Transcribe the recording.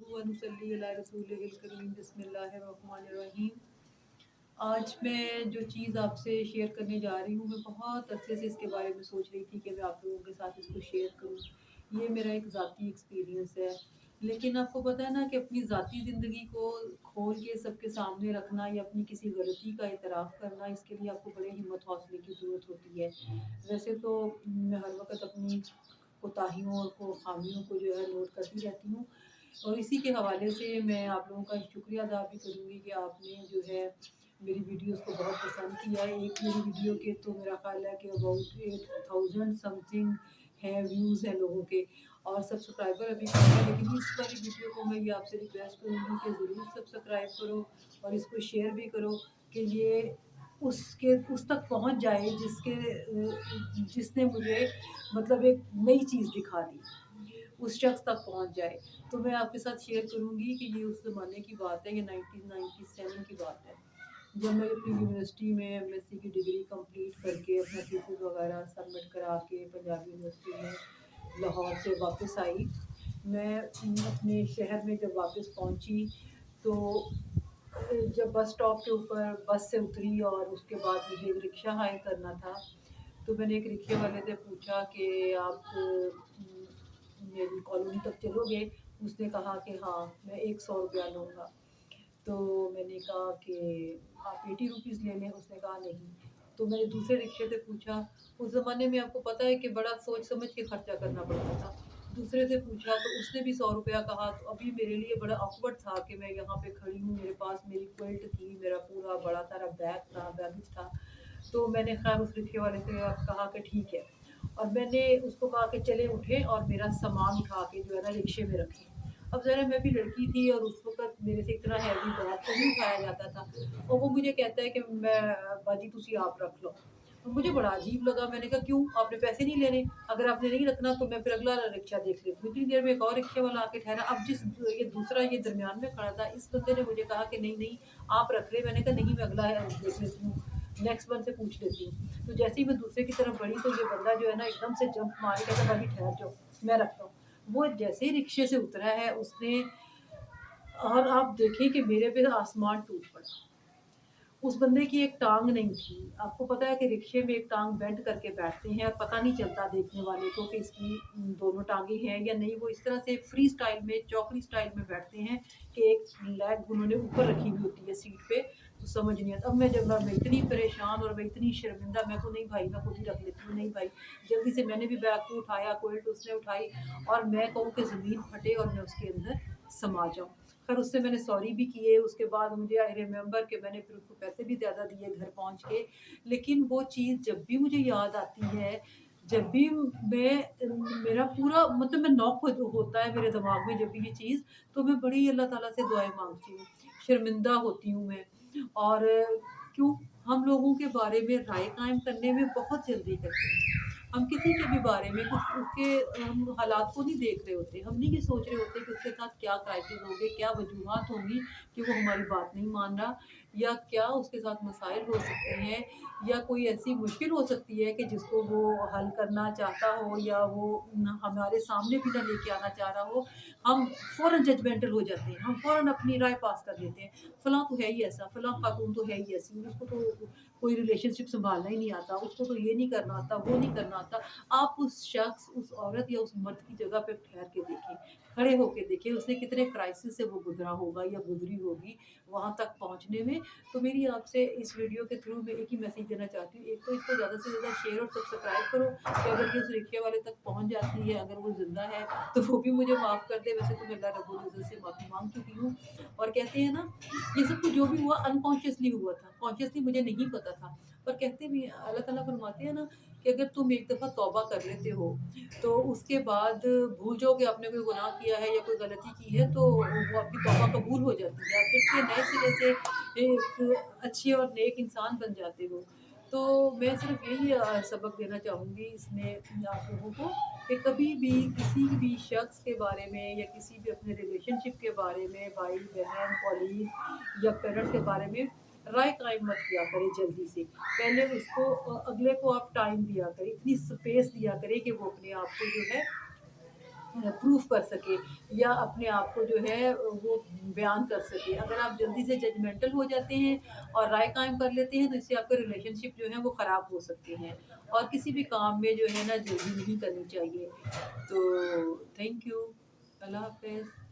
नहमदुहु व नुसल्ली अला रसूलिहिल करीम बिस्मिल्लाहिर्रहमानिर्रहीम। आज मैं जो चीज़ आपसे शेयर करने जा रही हूँ, मैं बहुत अरसे से इसके बारे में सोच रही थी कि मैं आप लोगों के साथ इसको शेयर करूँ। ये मेरा एक ज़ाती एक्सपीरियंस है, लेकिन आपको पता है ना कि अपनी ज़ाती ज़िंदगी को खोल के सबके सामने रखना या अपनी किसी गलती का इतराफ़ करना, इसके लिए आपको बड़े हिम्मत हौसले की ज़रूरत होती है। वैसे तो मैं हर वक़्त अपनी कोताहियों और ख़ामियों को जो है नोट करती रहती हूँ, और इसी के हवाले से मैं आप लोगों का शुक्रिया अदा भी करूँगी कि आपने जो है मेरी वीडियोस को बहुत पसंद किया है। एक मेरी वीडियो के तो मेरा ख़्याल है कि अबाउट 8000 समथिंग है व्यूज़ हैं लोगों के, और सब्सक्राइबर अभी कम है। लेकिन इस वाली वीडियो को मैं ये आपसे रिक्वेस्ट करूँगी कि ज़रूर सब्सक्राइब करो और इसको शेयर भी करो कि ये उस तक पहुँच जाए जिसने मुझे मतलब एक नई चीज़ दिखा दी, उस शख्स तक पहुँच जाए। तो मैं आपके साथ शेयर करूँगी कि ये उस ज़माने की बात है, ये 1997 की बात है, जब मैं अपनी यूनिवर्सिटी में एमएससी की डिग्री कंप्लीट करके अपना थीसिस वगैरह सबमिट करा के पंजाब यूनिवर्सिटी में लाहौर से वापस आई। मैं अपने शहर में जब वापस पहुँची, तो जब बस स्टॉप के ऊपर बस से उतरी और उसके बाद मुझे एक रिक्शा हायर करना था, तो मैंने एक रिक्शे वाले से पूछा कि आप मेरी कॉलोनी तक चलोगे? उसने कहा कि हाँ, मैं 100 रुपया लूँगा। तो मैंने कहा कि आप 80 रुपीज़ ले लें। उसने कहा नहीं। तो मैंने दूसरे रिक्शे से पूछा, उस ज़माने में आपको पता है कि बड़ा सोच समझ के खर्चा करना पड़ता था। दूसरे से पूछा तो उसने भी 100 रुपया कहा। तो अभी मेरे लिए बड़ा ऑकवर्ड था कि मैं यहाँ पे खड़ी हूँ, मेरे पास मेरी क्विल्ट थी, मेरा पूरा बड़ा सारा बैगेज था। तो मैंने ख़ैर उस रिक्शे वाले से कहा कि ठीक है, और मैंने उसको कहा कि चलें उठें और मेरा सामान उठा के जो है ना रिक्शे में रखें। अब ज़रा मैं भी लड़की थी और उस वक़्त मेरे से इतना हैवी बैग तो नहीं उठाया जाता था, और वो मुझे कहता है कि मैं बाजी तुसी आप रख लो। और मुझे बड़ा अजीब लगा। मैंने कहा क्यों? आपने पैसे नहीं लेने? अगर आपने नहीं रखना तो मैं फिर अगला रिक्शा देख लेती हूँ। इतनी देर में एक और रिक्शे वाला आके ठहरा। अब ये दूसरा ये दरमियान में खड़ा था, इस बंदे ने मुझे कहा कि नहीं, नहीं आप रख लें। मैंने कहा नहीं, मैं अगला है देख लेती हूँ, नेक्स्ट वन से पूछ लेती हूँ। तो जैसे ही मैं दूसरे की तरफ बढ़ी तो ये बंदा जो है ना एकदम से जंप मार के कहता भाभी ठहर जाओ, मैं रखता हूँ। वो जैसे ही रिक्शे से उतरा है उसने, और आप देखिए कि मेरे पे आसमान टूट पड़ा। उस बंदे की एक टाँग नहीं थी। आपको पता है कि रिक्शे में एक टाँग बेंट करके बैठते हैं और पता नहीं चलता देखने वाले को कि इसकी दोनों टाँगें हैं या नहीं। वो इस तरह से फ्री स्टाइल में, चौकड़ी स्टाइल में बैठते हैं कि एक लेग उन्होंने ऊपर रखी हुई होती है सीट पे, तो समझ नहीं आता। अब मैं इतनी परेशान और मैं इतनी शर्मिंदा, मैं को नहीं भाई, मैं खुद ही रख लेती हूँ, नहीं भाई। जल्दी से मैंने भी बैग को उठाया, कोल्ड उसने उठाई, और मैं कहूँ कि ज़मीन फटे और मैं उसके अंदर समा जाऊँ। फिर उससे मैंने सॉरी भी किए। उसके बाद मुझे आई रिमेंबर कि मैंने फिर उसको पैसे भी ज़्यादा दिए घर पहुँच के। लेकिन वो चीज़ जब भी मुझे याद आती है, जब भी मेरा पूरा मतलब मैं नॉक होता है मेरे दिमाग में जब भी ये चीज़, तो मैं बड़ी अल्लाह ताला से दुआएँ माँगती हूँ, शर्मिंदा होती हूँ मैं। और क्यों हम लोगों के बारे में राय कायम करने में बहुत जल्दी करते हैं। हम किसी के भी बारे में कुछ उसके हम हालात को नहीं देख रहे होते। हम नहीं ये सोच रहे होते कि उसके साथ क्या क्राइसिस होंगे, क्या वजूहात होंगी कि वो हमारी बात नहीं मान रहा, या क्या उसके साथ मसाइल हो सकते हैं, या कोई ऐसी मुश्किल हो सकती है कि जिसको वो हल करना चाहता हो, या वो हमारे सामने भी ना लेके आना चाह रहा हो। हम फ़ौरन जजमेंटल हो जाते हैं, हम फ़ौरन अपनी राय पास कर देते हैं। फलाँ तो है ही ऐसा, फलाँ खातून तो है ही ऐसी, उसको तो कोई रिलेशनशिप सँभालना ही नहीं आता, उसको तो ये नहीं करना आता, वो नहीं करना आता। आप उस शख्स, उस औरत या उस मर्द की जगह पे ठहर के देखें, खड़े होके देखें, उसने कितने क्राइसिस से वो गुज़रा होगा या गुज़री होगी वहाँ तक पहुँचने में। तो मेरी आपसे इस वीडियो के थ्रू मैं एक ही मैसेज देना चाहती हूँ। एक तो इसको ज़्यादा से ज़्यादा शेयर और सब्सक्राइब करो कि अगर ये उस रिक्शे वाले तक पहुँच जाती है, अगर वो ज़िंदा है, तो वो भी मुझे माफ़ कर दे। वैसे तो मैं अल्लाह रब्बुल इज़्ज़त से माफ़ी माँग चुकी हूँ। और कहते हैं ना, ये सब कुछ जो भी हुआ अनकॉन्शियसली हुआ था, कॉन्शियसली मुझे नहीं पता था। पर कहते भी हैं, अल्लाह ताला फरमाते हैं ना कि अगर तुम एक दफ़ा तौबा कर लेते हो, तो उसके बाद भूल जाओ कि आपने कोई गुनाह किया है या कोई गलती की है, तो वो आपकी तौबा कबूल हो जाती है। आप फिर से नए सिरे से एक अच्छे और नेक इंसान बन जाते हो। तो मैं सिर्फ़ यही सबक देना चाहूँगी इसमें आप लोगों को कि कभी भी किसी भी शख़्स के बारे में या किसी भी अपने रिलेशनशिप के बारे में, भाई-बहन, कॉलीग या पेरेंट्स के बारे में राय कायम मत किया करें जल्दी से। पहले उसको अगले को आप टाइम दिया करें, इतनी स्पेस दिया करें कि वो अपने आप को जो है प्रूफ कर सके या अपने आप को जो है वो बयान कर सके। अगर आप जल्दी से जजमेंटल हो जाते हैं और राय कायम कर लेते हैं तो इससे आपके रिलेशनशिप जो है वो ख़राब हो सकते हैं। और किसी भी काम में जो है ना जल्दी नहीं करनी चाहिए। तो थैंक यू। अल्लाह हाफ़िज़।